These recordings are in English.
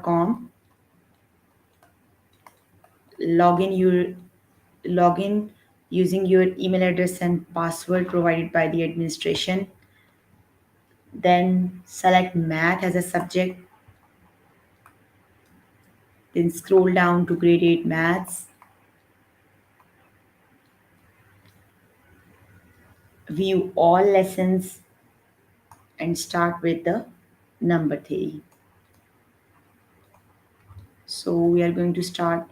com. Log in using your email address and password provided by the administration. Then select math as a subject. Then scroll down to grade 8 maths. View all lessons and start with the number theory. So we are going to start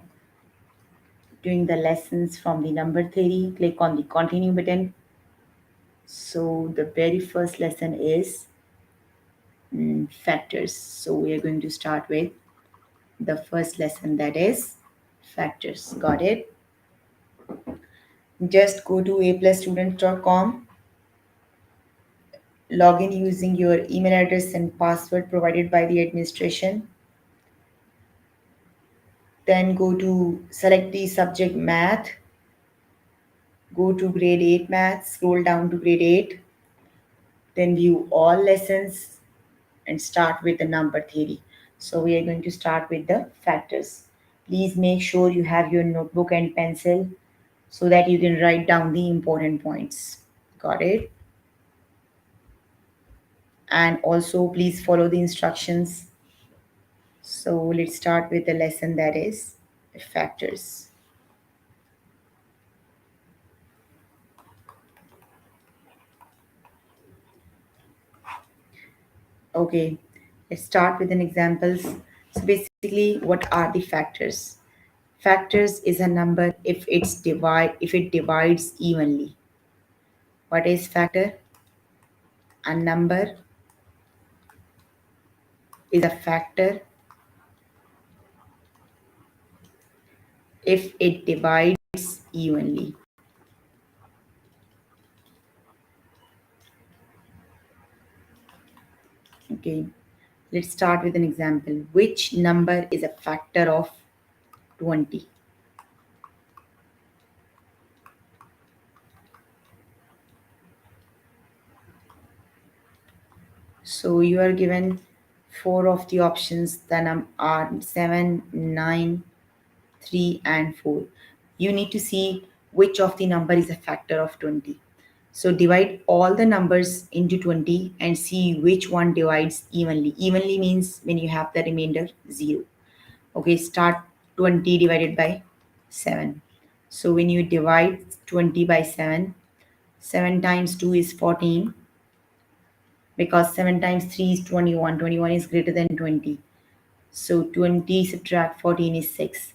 doing the lessons from the number theory. Click on the continue button. So the very first lesson is factors. So we are going to start with the first lesson, that is factors. Got it? Just go to aplusstudent.com, log in using your email address and password provided by the administration. Then go to select the subject math, go to grade 8 math, scroll down to grade 8, then view all lessons and start with the number theory. So we are going to start with the factors. Please make sure you have your notebook and pencil so that you can write down the important points. Got it? And also please follow the instructions. So let's start with the lesson, that is factors. Okay, let's start with an examples. So basically, what are the factors? Factors is a number if it divides evenly. What is factor? A number is a factor if it divides evenly. Okay, let's start with an example. Which number is a factor of 20? So you are given four of the options. The are 7, 9, 3 and 4. You need to see which of the number is a factor of 20. So divide all the numbers into 20 and see which one divides evenly. Evenly means when you have the remainder 0. Okay, start 20 divided by 7. So when you divide 20 by 7, 7 times 2 is 14, because 7 times 3 is 21. 21 is greater than 20. So 20 subtract 14 is 6.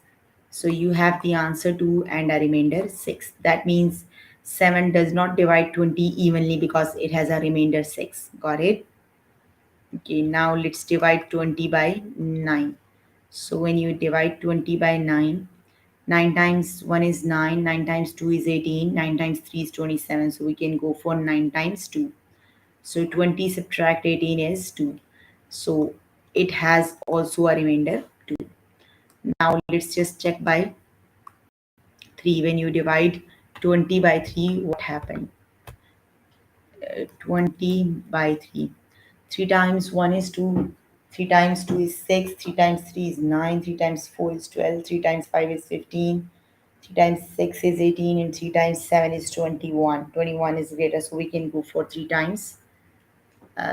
So you have the answer 2 and a remainder 6. That means 7 does not divide 20 evenly because it has a remainder 6. Got it? Okay, now let's divide 20 by 9. So when you divide 20 by 9, 9 times 1 is 9, 9 times 2 is 18, 9 times 3 is 27. So we can go for 9 times 2. So 20 subtract 18 is 2. So it has also a remainder 2. Now let's just check by 3. When you divide 20 by 3, what happened? 20 by 3. 3 times 1 is 2. 3 times 2 is 6. 3 times 3 is 9. 3 times 4 is 12. 3 times 5 is 15. 3 times 6 is 18. And 3 times 7 is 21. 21 is greater. So we can go for 3 times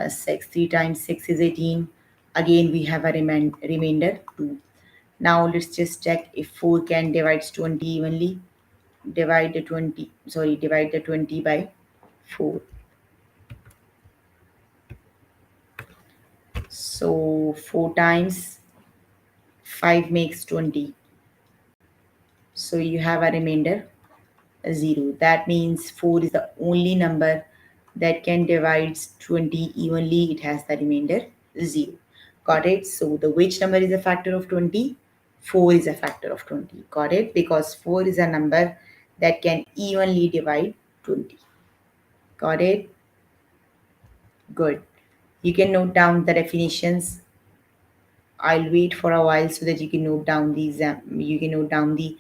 6. 3 times 6 is 18. Again, we have a remainder 2. Now let's just check if 4 can divide 20 evenly. Divide the 20 by 4. So 4 times 5 makes 20. So you have a remainder 0. That means 4 is the only number that can divide 20 evenly. It has the remainder 0. Got it? So the which number is a factor of 20? 4 is a factor of 20. Got it? Because 4 is a number that can evenly divide 20. Got it? Good. You can note down the definitions. I'll wait for a while so that you can note down the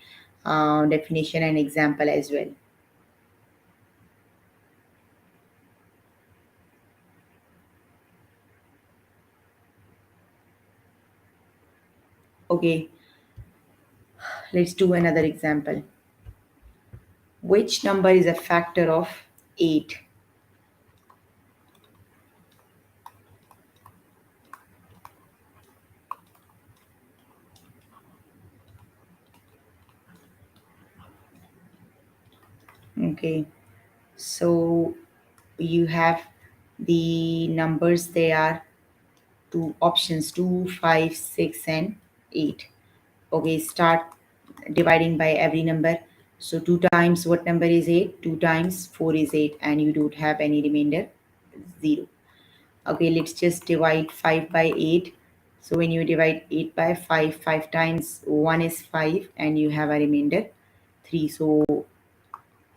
definition and example as well. Okay, let's do another example. Which number is a factor of 8? Okay, so you have the numbers, they are two options: 2, 5, 6, and 8. Okay, start dividing by every number. So 2 times what number is 8? 2 times 4 is 8, and you don't have any remainder, 0. Okay, let's just divide 5 by 8. So when you divide 8 by 5, 5 times 1 is 5, and you have a remainder 3. So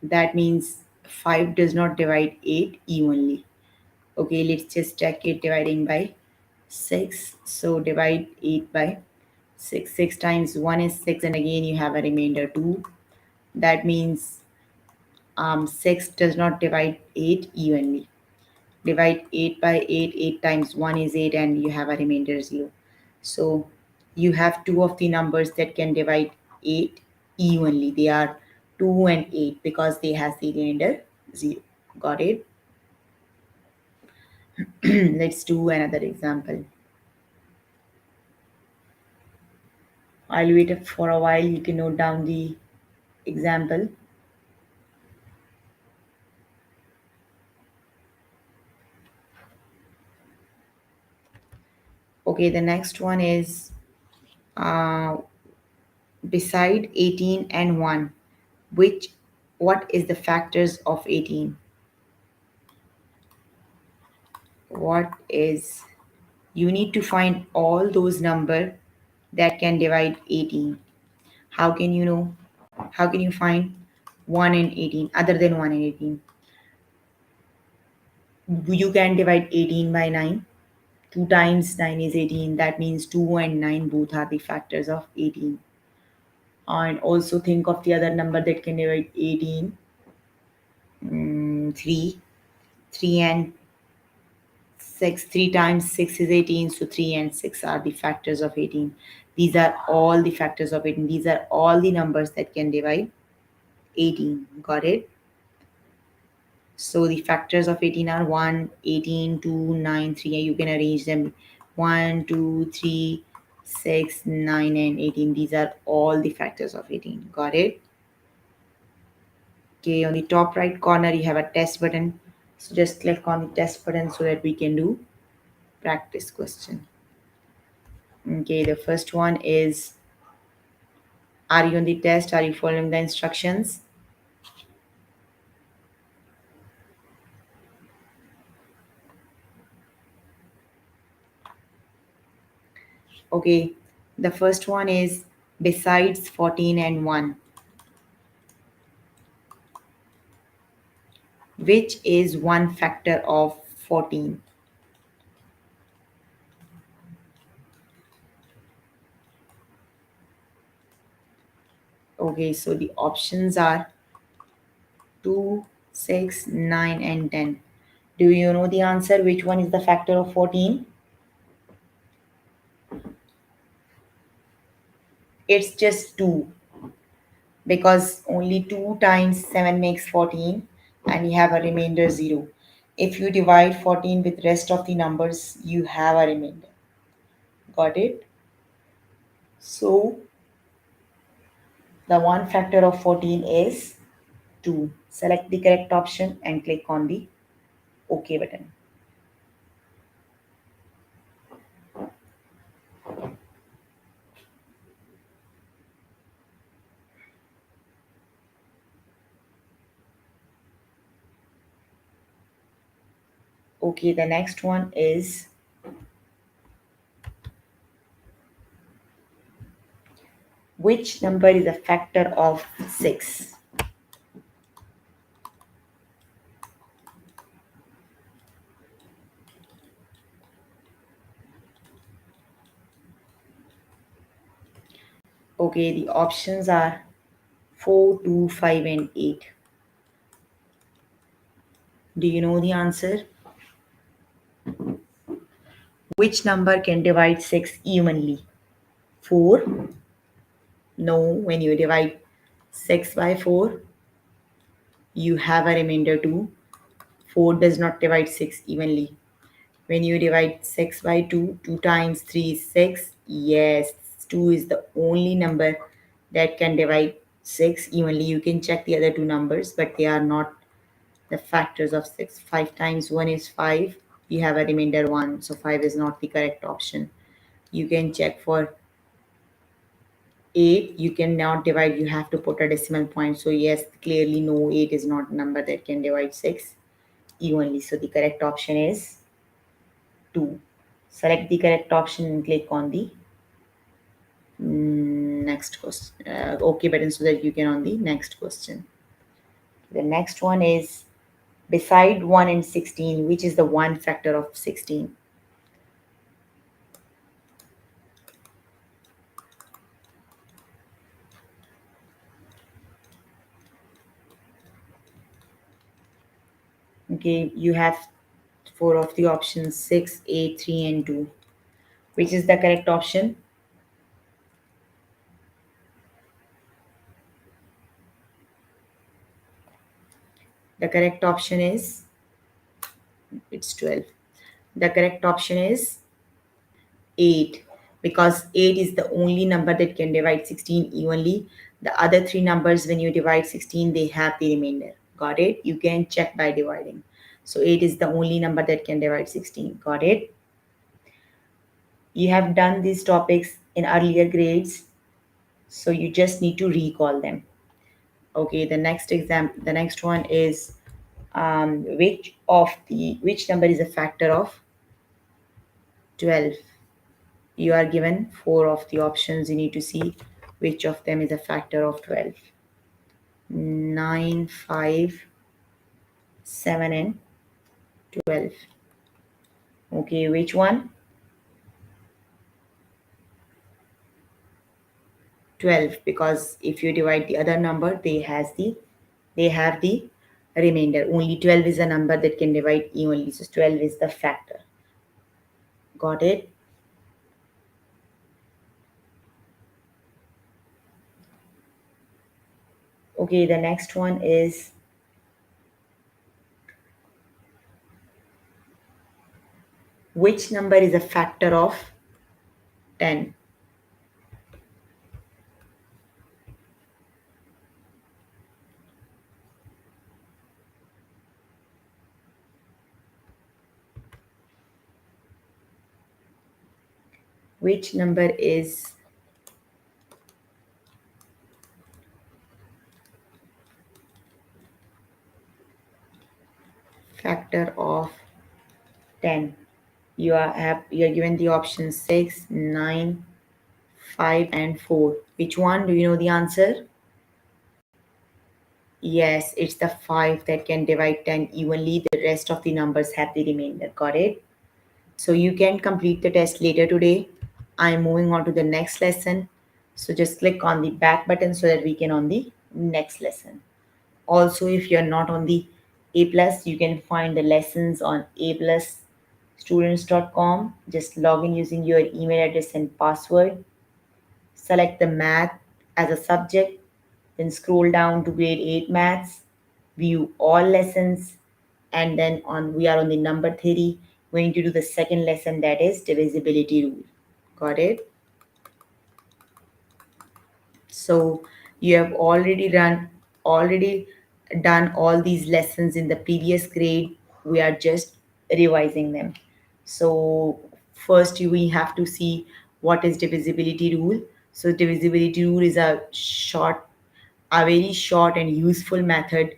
that means 5 does not divide 8 evenly. Okay, let's just check it dividing by 6. So divide 8 by 6. 6 times 1 is 6, and again you have a remainder 2. That means 6 does not divide 8 evenly. Divide 8 by 8. 8 times 1 is 8, and you have a remainder 0. So you have two of the numbers that can divide 8 evenly. They are 2 and 8 because they has the remainder 0. Got it? Let's do another example. I'll wait for a while. You can note down the example. Okay, the next one is uh, beside 18 and 1, which what is the factors of 18? What is, you need to find all those number that can divide 18. How can you know? How can you find 1 and 18 other than 1 and 18? You can divide 18 by 9. 2 times 9 is 18. That means 2 and 9 both are the factors of 18. And also think of the other number that can divide 18. 3. 3 and 6. 3 times 6 is 18. So 3 and 6 are the factors of 18. These are all the factors of 18. These are all the numbers that can divide 18. Got it? So the factors of 18 are 1, 18, 2, 9, 3. You can arrange them 1, 2, 3, 6, 9, and 18. These are all the factors of 18. Got it? Okay, on the top right corner, you have a test button. So just click on the test button so that we can do practice question. Okay, the first one is, are you on the test? Are you following the instructions? Okay, the first one is besides 14 and 1, which is one factor of 14? Okay, so the options are 2, 6, 9, and 10. Do you know the answer? Which one is the factor of 14? It's just 2, because only 2 times 7 makes 14, and you have a remainder 0. If you divide 14 with rest of the numbers, you have a remainder. Got it? So the one factor of 14 is 2. Select the correct option and click on the OK button. Okay, the next one is, which number is a factor of 6? Okay, the options are 4, 2, 5, and 8. Do you know the answer? Which number can divide 6 evenly? 4? No. When you divide 6 by 4, you have a remainder 2. 4 does not divide 6 evenly. When you divide 6 by 2, 2 times 3 is 6. Yes, 2 is the only number that can divide 6 evenly. You can check the other two numbers, but they are not the factors of 6. 5 times 1 is 5. You have a remainder 1, so 5 is not the correct option. You can check for 8. You cannot divide, you have to put a decimal point. So, yes, clearly, no, 8 is not a number that can divide 6 evenly. So, the correct option is 2. Select the correct option and click on the next question. OK button so that you can on the next question. The next one is beside 1 and 16, which is the one factor of 16? Okay, you have four of the options 6, 8, 3, and 2. Which is the correct option? The correct option is it's 12. The correct option is 8 because 8 is the only number that can divide 16 evenly. The other three numbers, when you divide 16, they have the remainder. Got it? You can check by dividing. So 8 is the only number that can divide 16. Got it? You have done these topics in earlier grades, so you just need to recall them. Okay, the next one is which number is a factor of 12? You are given four of the options. You need to see which of them is a factor of 12. 9, 5, 7, and 12. Okay, which one? 12, because if you divide the other number, they have the remainder. Only 12 is a number that can divide evenly. So 12 is the factor. Got it? Okay, the next one is which number is a factor of 10? Which number is factor of 10? You are given the options 6, 9, 5, and 4. Which one? Do you know the answer? Yes, it's the 5 that can divide 10 evenly. The rest of the numbers have the remainder. Got it? So you can complete the test later today. I'm moving on to the next lesson. So just click on the back button so that we can on the next lesson. Also, if you're not on the A plus, you can find the lessons on aplusstudents.com. Just log in using your email address and password. Select the math as a subject, then scroll down to grade 8 maths, view all lessons, and then on we are on the number theory, going to do the second lesson, that is divisibility rule. Got it? So you have already done all these lessons in the previous grade. We are just revising them. So first we have to see what is divisibility rule. So divisibility rule is a very short and useful method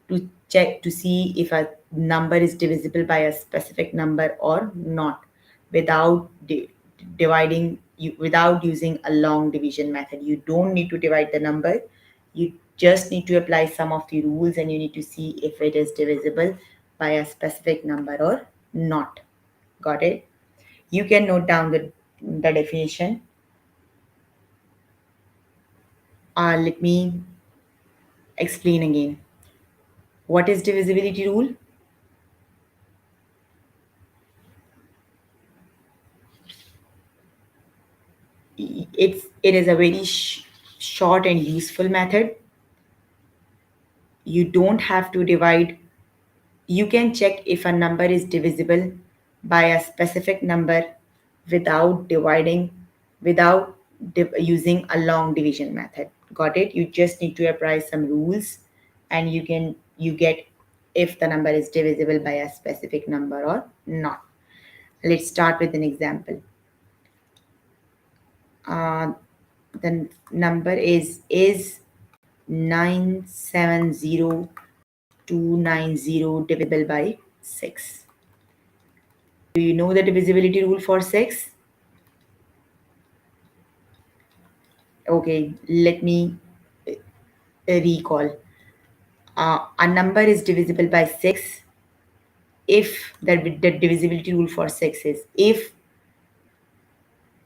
to check to see if a number is divisible by a specific number or not without dividing without using a long division method. You don't need to divide the number. You just need to apply some of the rules and you need to see if it is divisible by a specific number or not. Got it? You can note down the definition. Let me explain again. What is divisibility rule? it is a very short and useful method. You don't have to divide. You can check if a number is divisible by a specific number without dividing, without using a long division method. Got it? You just need to apply some rules, and you get if the number is divisible by a specific number or not. Let's start with an example. Uh, the number is 970290 divisible by 6. Do you know the divisibility rule for 6? Okay, let me recall. A number is divisible by 6 if the divisibility rule for 6 is if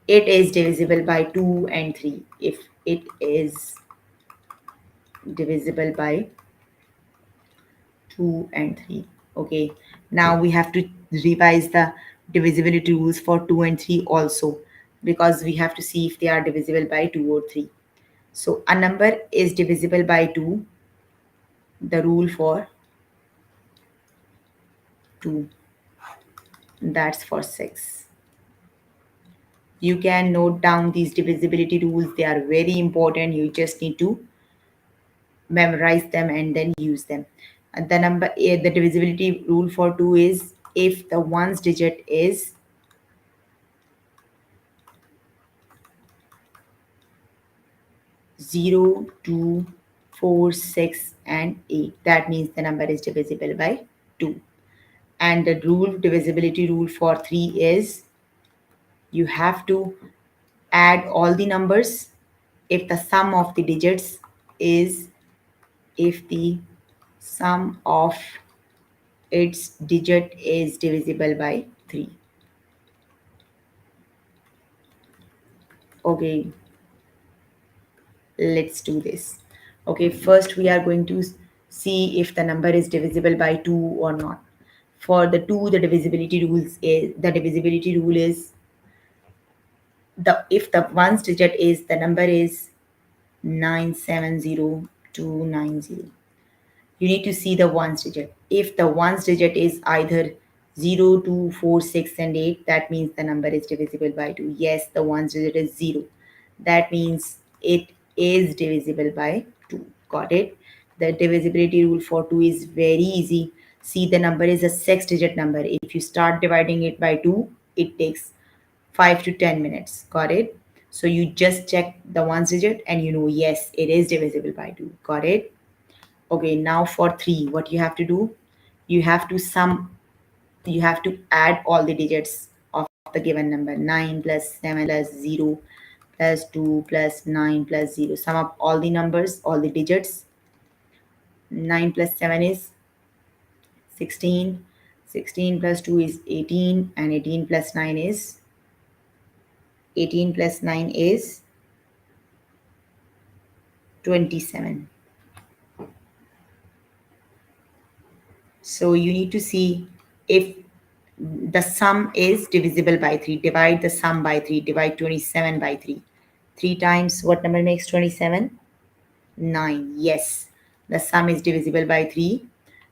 it is divisible by 2 and 3. If it is divisible by 2 and 3. Okay, now we have to revise the divisibility rules for 2 and 3 also, because we have to see if they are divisible by 2 or 3. So a number is divisible by 2. The rule for 2, that's for 6. You can note down these divisibility rules. They are very important. You just need to memorize them and then use them. And the divisibility rule for 2 is if the ones digit is 0, 2, 4, 6, and 8. That means the number is divisible by 2. And the divisibility rule for 3 is you have to add all the numbers if the sum of the digits is if the sum of its digit is divisible by 3. Okay, let's do this. Okay, first we are going to see if the number is divisible by 2 or not. For the 2, the divisibility rule is the if the ones digit is the number is 970290. You need to see the ones digit. If the ones digit is either 0, 2, 4, 6, and 8, that means the number is divisible by 2. Yes, the ones digit is 0. That means it is divisible by 2. Got it? The divisibility rule for 2 is very easy. See, the number is a 6-digit number. If you start dividing it by 2, it takes 5 to 10 minutes. Got it? So you just check the ones digit and you know, yes, it is divisible by 2. Got it? Okay, now for 3, what you have to do? You have to you have to add all the digits of the given number. 9 plus 7 plus 0 plus 2 plus 9 plus 0. Sum up all the numbers, all the digits. 9 plus 7 is 16. 16 plus 2 is 18. And 18 plus 9 is 27. So you need to see if the sum is divisible by 3. Divide the sum by 3. Divide 27 by 3. 3 times what number makes 27? 9. Yes, the sum is divisible by 3.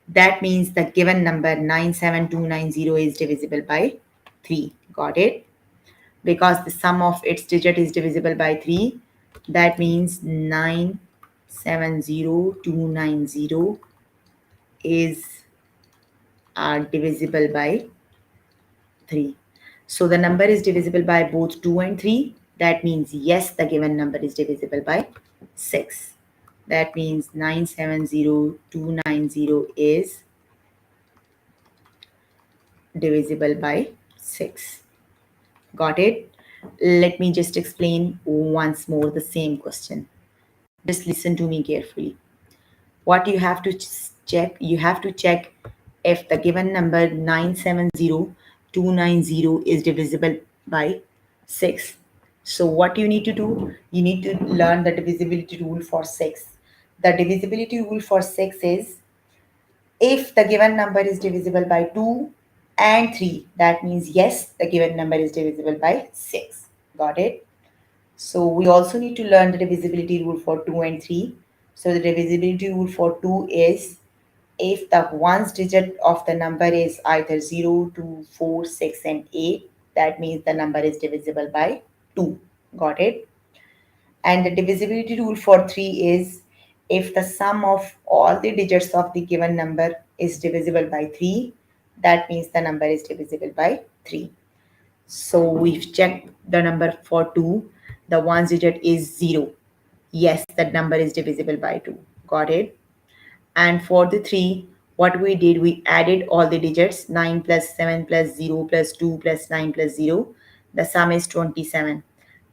That means the given number 97290 is divisible by 3. Got it? Because the sum of its digit is divisible by 3. That means 970290 is divisible by 3. So the number is divisible by both 2 and 3. That means yes, the given number is divisible by 6. That means 970290 is divisible by 6. Got it? Let me just explain once more the same question. Just listen to me carefully. What you have to check, you have to check if the given number 970290 is divisible by 6. So what you need to do, you need to learn the divisibility rule for 6. The divisibility rule for 6 is if the given number is divisible by 2 and 3, that means yes, the given number is divisible by 6. Got it? So we also need to learn the divisibility rule for 2 and 3. So the divisibility rule for 2 is if the ones digit of the number is either 0, 2, 4, 6, and 8, that means the number is divisible by 2. Got it? And the divisibility rule for 3 is if the sum of all the digits of the given number is divisible by 3, that means the number is divisible by 3. So we've checked the number for 2. The ones digit is 0. Yes, that number is divisible by 2. Got it? And for the 3, what we did, we added all the digits 9 plus 7 plus 0 plus 2 plus 9 plus 0. The sum is 27.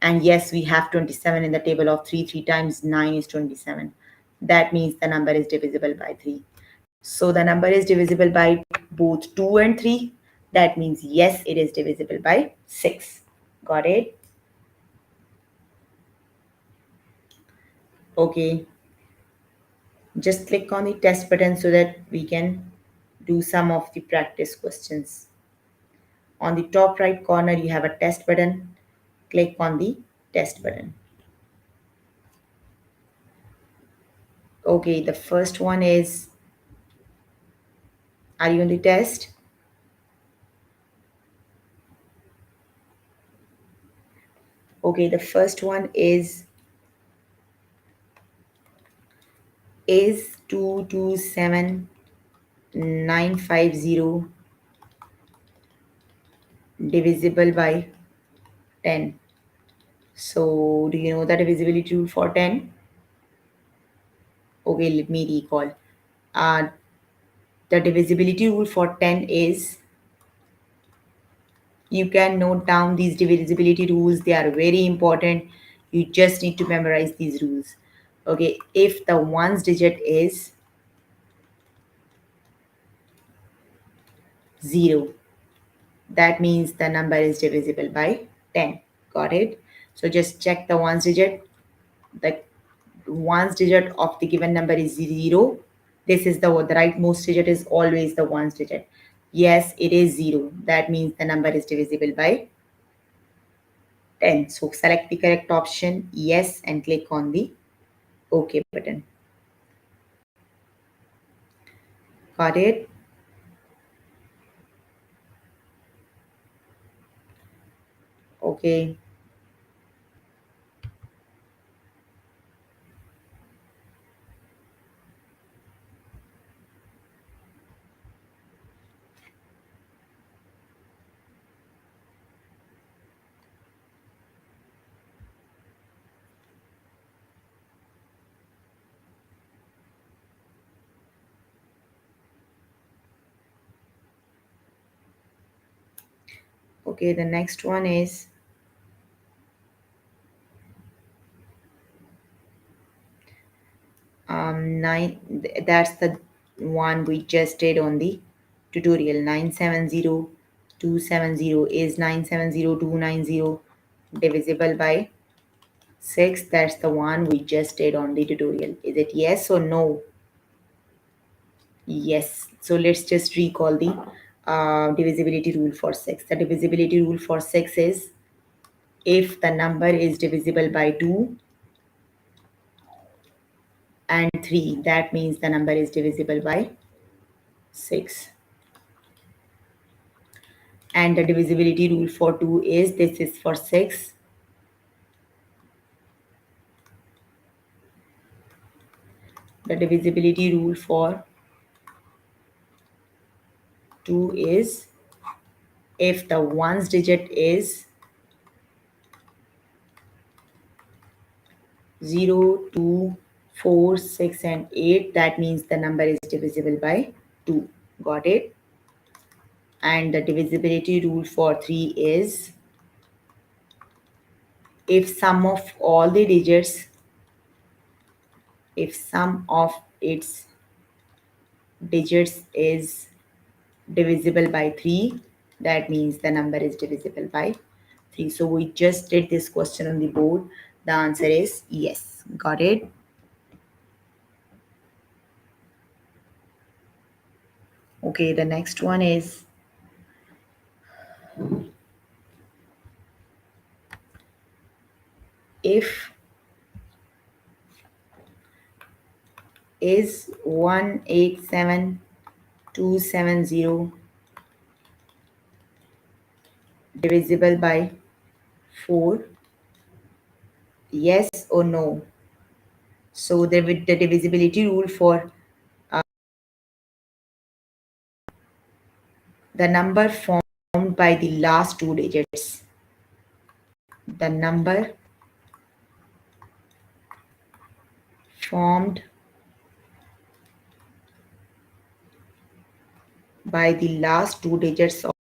And yes, we have 27 in the table of 3. 3 times 9 is 27. That means the number is divisible by 3. So the number is divisible by both 2 and 3. That means yes, it is divisible by 6. Got it? Okay. Just click on the test button so that we can do some of the practice questions. On the top right corner, you have a test button. Click on the test button. Okay, the first one is, are you on the test? Okay, the first one is 227950 divisible by 10. So, do you know the divisibility rule for 10? Okay, let me recall. Uh, the divisibility rule for 10 is, you can note down these divisibility rules. They are very important. You just need to memorize these rules. Okay, if the ones digit is 0, that means the number is divisible by 10. Got it? So just check the ones digit. The ones digit of the given number is 0. This is the rightmost digit is always the ones digit. Yes, it is 0. That means the number is divisible by 10. So select the correct option, yes, and click on the OK button. Got it? Okay. Okay, the next one is nine. That's the one we just did on the tutorial. 970270 is 970290 divisible by 6. That's the one we just did on the tutorial. Is it yes or no? Yes. So let's just recall the divisibility rule for 6. The divisibility rule for 6 is if the number is divisible by 2 and 3, that means the number is divisible by 6. And the divisibility rule for 2 is, this is for 6. The divisibility rule for 2 is if the ones digit is 0, 2, 4, 6, and 8, that means the number is divisible by 2. Got it? And the divisibility rule for 3 is if sum of all the digits, if sum of its digits is divisible by 3, that means the number is divisible by 3. So we just did this question on the board. The answer is yes. Got it? Okay, the next one is If is 187270 divisible by 4? Yes or no? So the divisibility rule for the number formed by the last two digits. The number formed by the last two digits of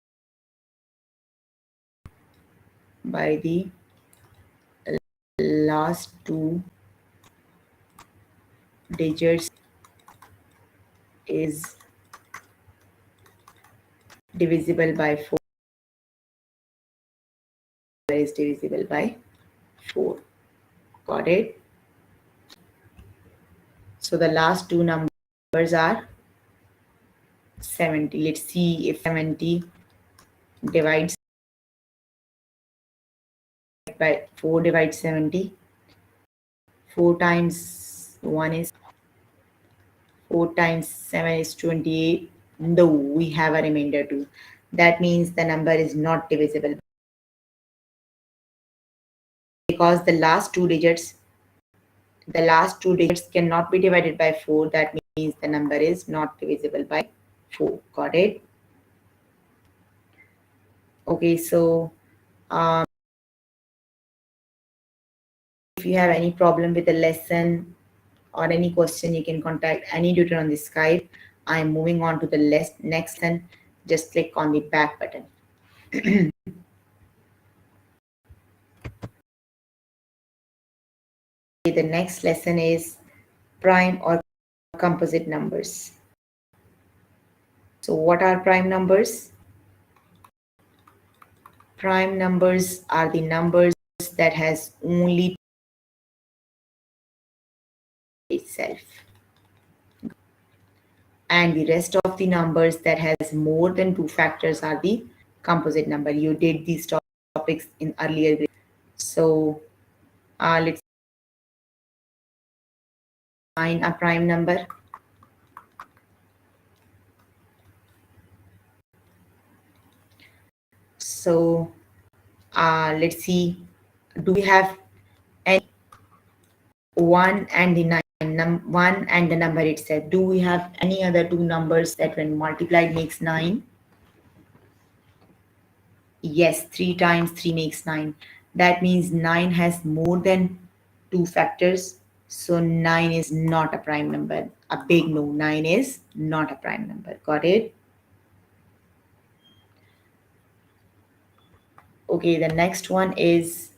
by the last two digits is divisible by 4 is divisible by 4. Got it? So the last two numbers are 70. Let's see if 70 divides by 4 divides 70. 4 times 1 is 4 times 7 is 28. No, we have a remainder 2. That means the number is not divisible because the last two digits cannot be divided by 4. That means the number is not divisible by 4. Got it? Okay, so um, if you have any problem with the lesson or any question, you can contact any tutor on the Skype. I'm moving on to the next lesson. Just click on the back button. The next lesson is prime or composite numbers. So what are prime numbers? Prime numbers are the numbers that has only itself, and the rest of the numbers that has more than two factors are the composite number. You did these topics in earlier grade. So let's find a prime number. So let's see, do we have any 1 and the 1 and the number itself? Do we have any other two numbers that when multiplied makes 9? Yes, 3 times 3 makes 9. That means 9 has more than two factors. So 9 is not a prime number. A big no, 9 is not a prime number. Got it? Okay, the next one is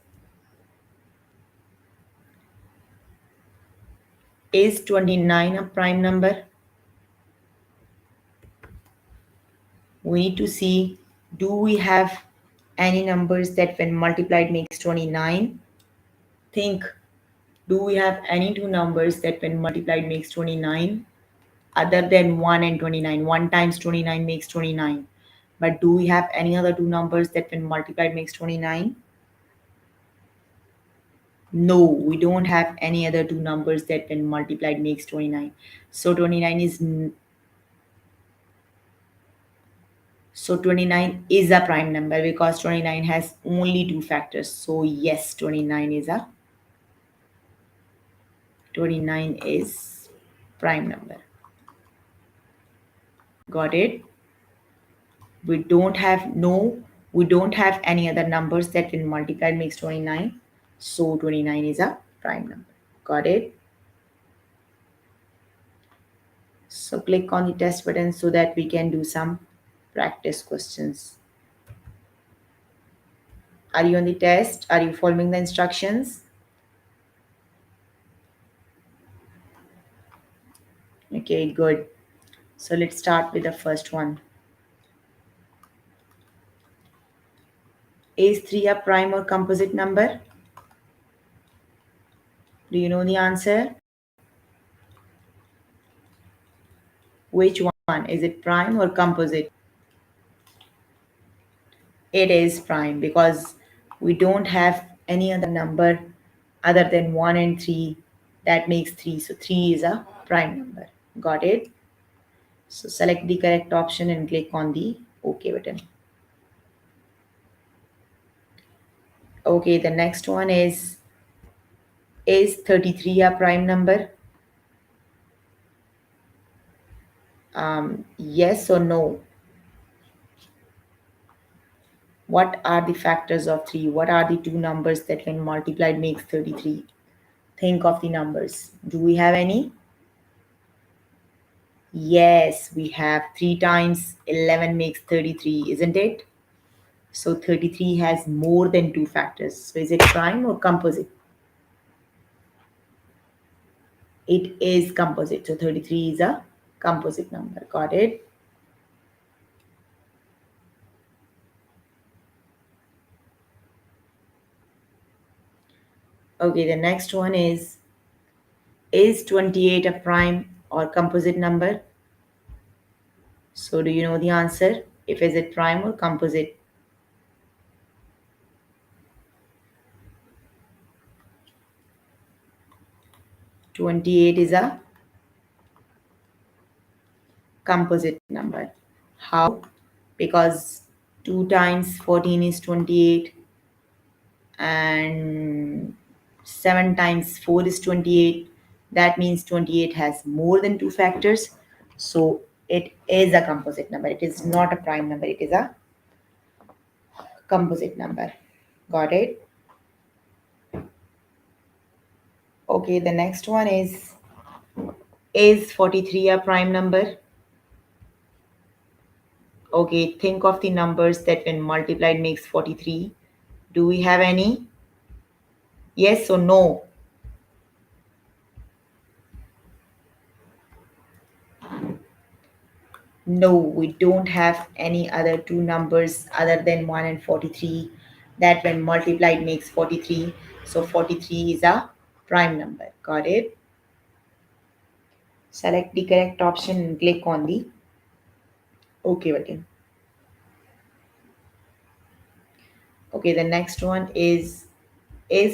29 a prime number? We need to see, do we have any numbers that when multiplied makes 29? Think, do we have any two numbers that when multiplied makes 29 other than 1 and 29? 1 times 29 makes 29. But do we have any other two numbers that when multiplied makes 29? No, we don't have any other two numbers that when multiplied makes 29. So 29 is a prime number because 29 has only two factors. So yes, 29 is prime number. Got it? We don't have any other numbers that when multiplied makes 29. So 29 is a prime number. Got it? So click on the test button so that we can do some practice questions. Are you on the test? Are you following the instructions? Okay, good. So let's start with the first one. Is 3 a prime or composite number? Do you know the answer? Which one? Is it prime or composite? It is prime because we don't have any other number other than 1 and 3, that makes 3. So 3 is a prime number. Got it? So select the correct option and click on the OK button. Okay, the next one is 33 a prime number? Yes or no? What are the factors of 3? What are the two numbers that when multiplied makes 33? Think of the numbers. Do we have any? Yes, we have 3 times 11 makes 33, isn't it? So 33 has more than two factors. So is it prime or composite? It is composite. So 33 is a composite number. Got it? Okay, the next one is 28 a prime or composite number? So do you know the answer? If is it prime or composite? 28 is a composite number. How? Because 2 times 14 is 28 and 7 times 4 is 28. That means 28 has more than two factors. So it is a composite number. It is not a prime number. It is a composite number. Got it? Okay, the next one is 43 a prime number? Okay, think of the numbers that when multiplied makes 43. Do we have any? Yes or no? No, we don't have any other two numbers other than 1 and 43 that when multiplied makes 43. So 43 is a prime number. Got it? Select the correct option and click on the OK button. Okay, the next one is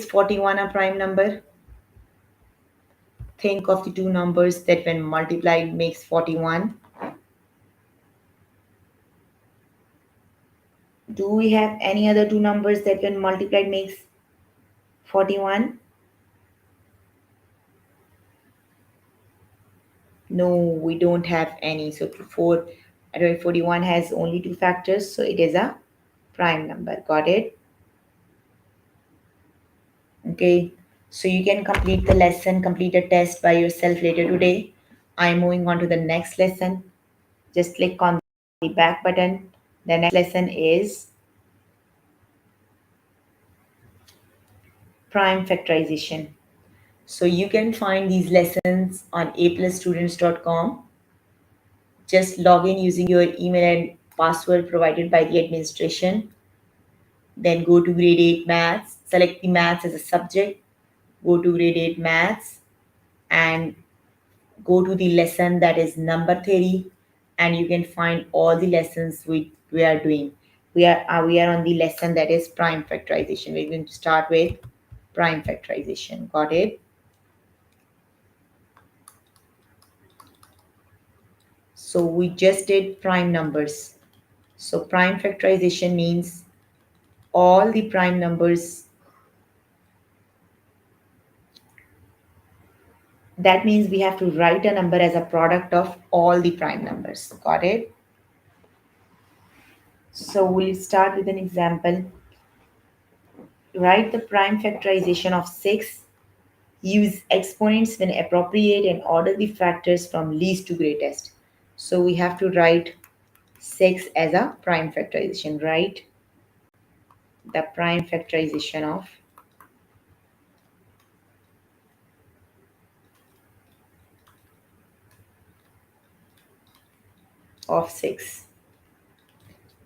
41 a prime number? Think of the two numbers that when multiplied makes 41. Do we have any other two numbers that when multiplied makes 41? No, we don't have any. So 41 has only two factors, so it is a prime number. Got it? Okay. So you can complete the lesson, complete a test by yourself later today. I'm moving on to the next lesson. Just click on the back button. The next lesson is prime factorization. So you can find these lessons on aplusstudents.com. Just log in using your email and password provided by the administration. Then go to grade 8 maths, select the maths as a subject, go to grade 8 maths and go to the lesson that is number theory, and you can find all the lessons we are doing. We are on the lesson that is prime factorization. We're going to start with prime factorization. Got it? So we just did prime numbers. So prime factorization means all the prime numbers. That means we have to write a number as a product of all the prime numbers. Got it? So we'll start with an example. Write the prime factorization of 6. Use exponents when appropriate and order the factors from least to greatest. So we have to write 6 as a prime factorization, right? The prime factorization of 6.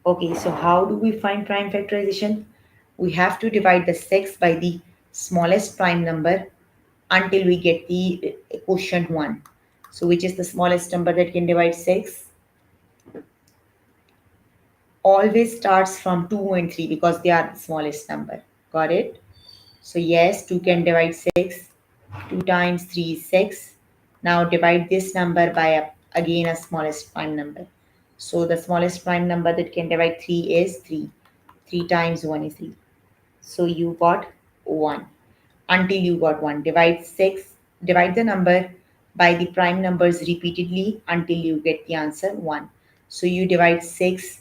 Okay, so how do we find prime factorization? We have to divide the 6 by the smallest prime number until we get the quotient 1. So which is the smallest number that can divide 6? Always starts from 2 and 3 because they are the smallest number. Got it? So yes, 2 can divide 6. 2 times 3 is 6. Now divide this number by again a smallest prime number. So the smallest prime number that can divide 3 is 3. 3 times 1 is 3. So you got 1 until you got 1. Divide the number by the prime numbers repeatedly until you get the answer 1. So you divide 6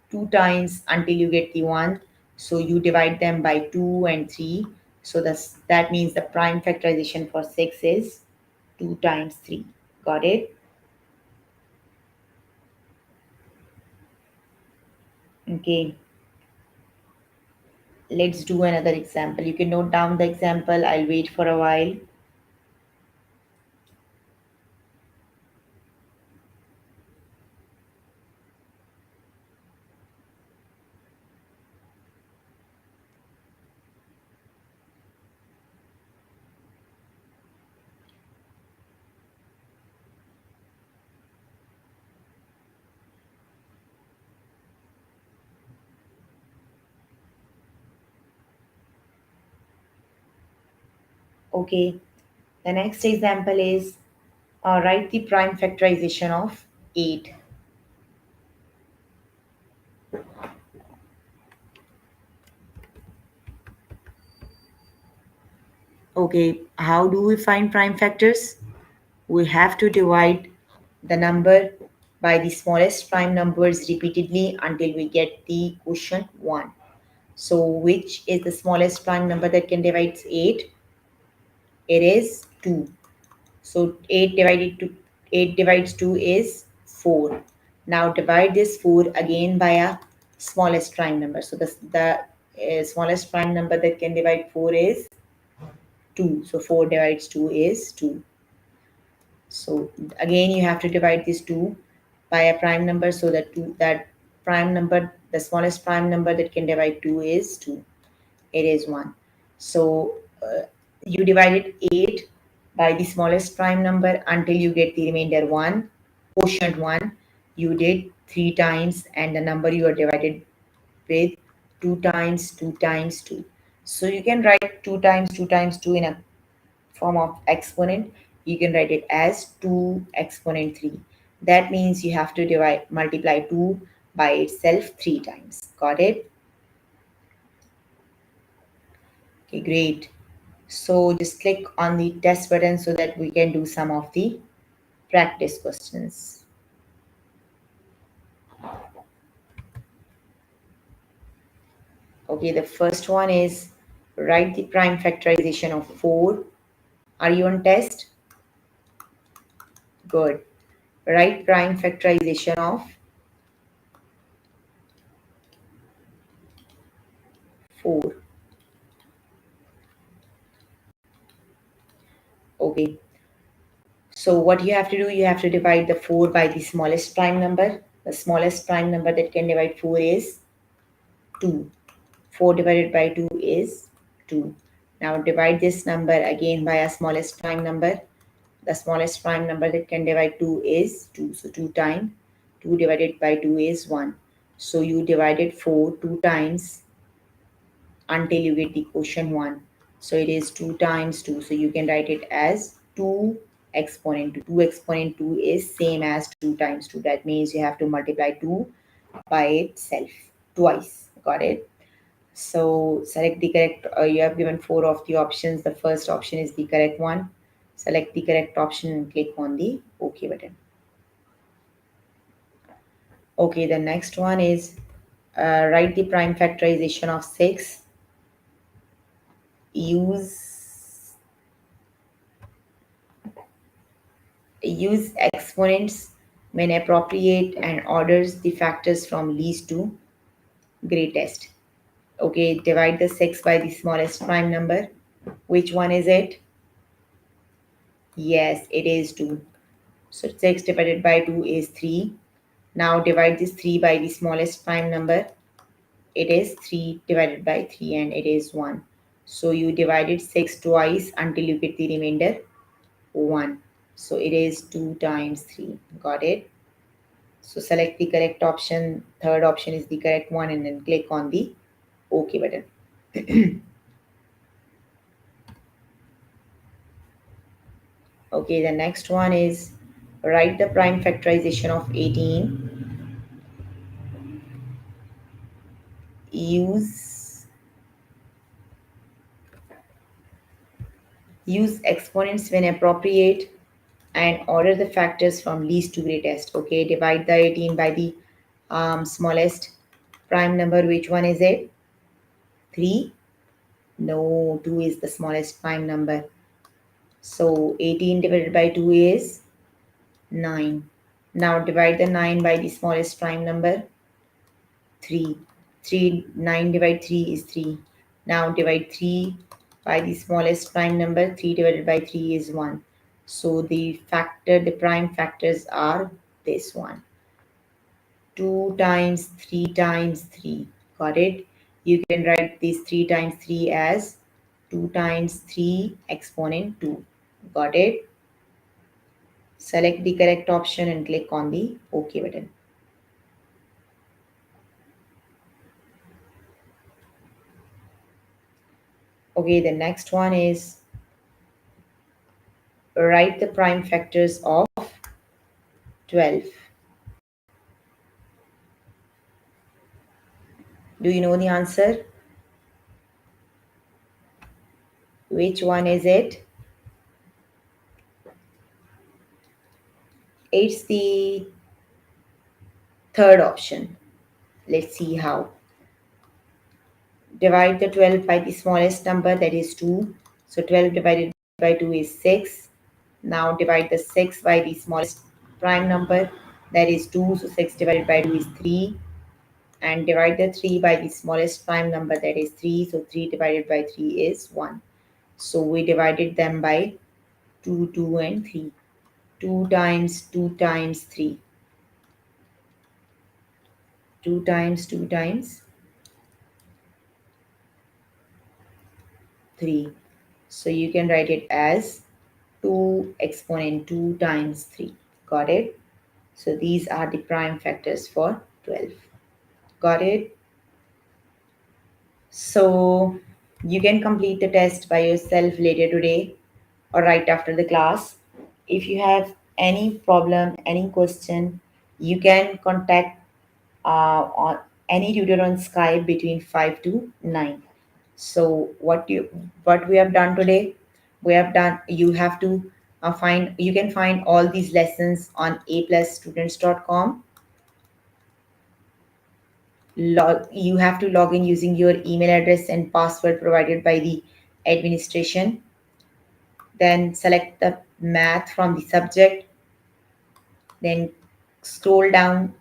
2 times until you get the 1. So you divide them by 2 and 3. So that means the prime factorization for 6 is 2 times 3. Got it? Okay. Let's do another example. You can note down the example. I'll wait for a while. Okay. The next example is write the prime factorization of 8. Okay. How do we find prime factors? We have to divide the number by the smallest prime numbers repeatedly until we get the quotient 1. So which is the smallest prime number that can divide 8? It is 2. So 8 divides 2 is 4. Now divide this 4 again by a smallest prime number. So the smallest prime number that can divide 4 is 2. So 4 divides 2 is 2. So again you have to divide this 2 by a prime number, so that prime number, the smallest prime number that can divide 2 is 2. It is 1. So you divided 8 by the smallest prime number until you get the remainder 1, quotient 1. You did 3 times and the number you are divided with 2 times 2 times 2. So you can write 2 times 2 times 2 in a form of exponent. You can write it as 2 exponent 3. That means you have to multiply 2 by itself 3 times. Got it? Okay, great. So just click on the test button so that we can do some of the practice questions. Okay, the first one is write the prime factorization of 4. Are you on test? Good. Write prime factorization of 4. Okay. So what you have to do, you have to divide the 4 by the smallest prime number. The smallest prime number that can divide 4 is 2. 4 divided by 2 is 2. Now divide this number again by a smallest prime number. The smallest prime number that can divide 2 is 2. So 2 times 2 divided by 2 is 1. So you divided 4 2 times until you get the quotient 1. So it is 2 times 2. So you can write it as 2 exponent 2. 2 exponent 2 is same as 2 times 2. That means you have to multiply 2 by itself twice. Got it? So select the correct, you have given 4 of the options. The first option is the correct one. Select the correct option and click on the OK button. Okay, the next one is write the prime factorization of 6. Use use exponents when appropriate and orders the factors from least to greatest. Okay, divide the 6 by the smallest prime number. Which one is it? Yes, it is 2. So 6 divided by 2 is 3. Now divide this 3 by the smallest prime number. It is 3 divided by 3 and it is 1. So you divided 6 twice until you get the remainder 1. So it is 2 times 3. Got it? So select the correct option. Third option is the correct one and then click on the OK button. Okay, the next one is write the prime factorization of 18. Use use exponents when appropriate and order the factors from least to greatest. Okay, divide the 18 by the smallest prime number. Which one is it? 3? No, 2 is the smallest prime number. So 18 divided by 2 is 9. Now divide the 9 by the smallest prime number, 3. 9 divided 3 is 3. Now divide 3 by the smallest prime number, 3 divided by 3 is 1. So the prime factors are this one. 2 times 3 times 3. Got it? You can write this 3 times 3 as 2 times 3 exponent 2. Got it? Select the correct option and click on the OK button. Okay, the next one is write the prime factors of 12. Do you know the answer? Which one is it? It's the third option. Let's see how. Divide the 12 by the smallest number, that is 2. So 12 divided by 2 is 6. Now divide the 6 by the smallest prime number, that is 2. So 6 divided by 2 is 3. And divide the 3 by the smallest prime number, that is 3. So 3 divided by 3 is 1. So we divided them by 2, 2 and 3. 2 times 2 times 3. 2 times 2 times 3. So you can write it as 2 exponent 2 times 3. Got it? So these are the prime factors for 12. Got it? So you can complete the test by yourself later today or right after the class. If you have any problem, any question, you can contact on any tutor on Skype between 5 to 9. So what we have done today, we have done, you have to you can find all these lessons on aplusstudents.com. You have to log in using your email address and password provided by the administration. Then select the math from the subject. Then scroll down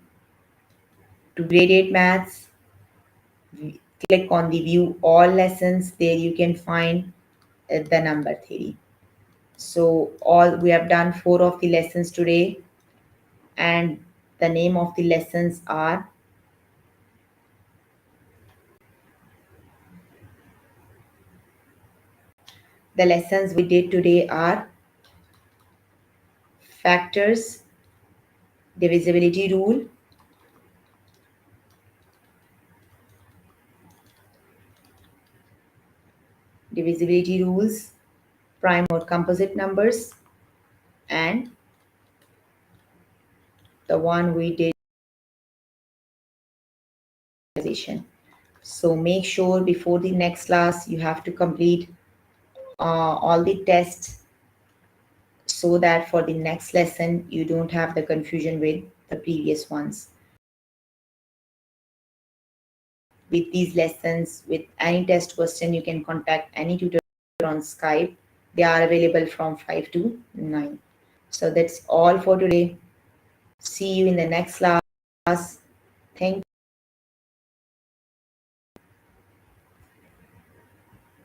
to grade 8 maths. Click on the view all lessons. There you can find the number theory. So all we have done 4 of the lessons today, and the name of the lessons are the lessons we did today are factors, divisibility rule, divisibility rules, prime or composite numbers, and the one we did factorization. So make sure before the next class you have to complete all the tests so that for the next lesson you don't have the confusion with the previous ones. With these lessons, with any test question, you can contact any tutor on Skype. They are available from 5 to 9. So that's all for today. See you in the next class.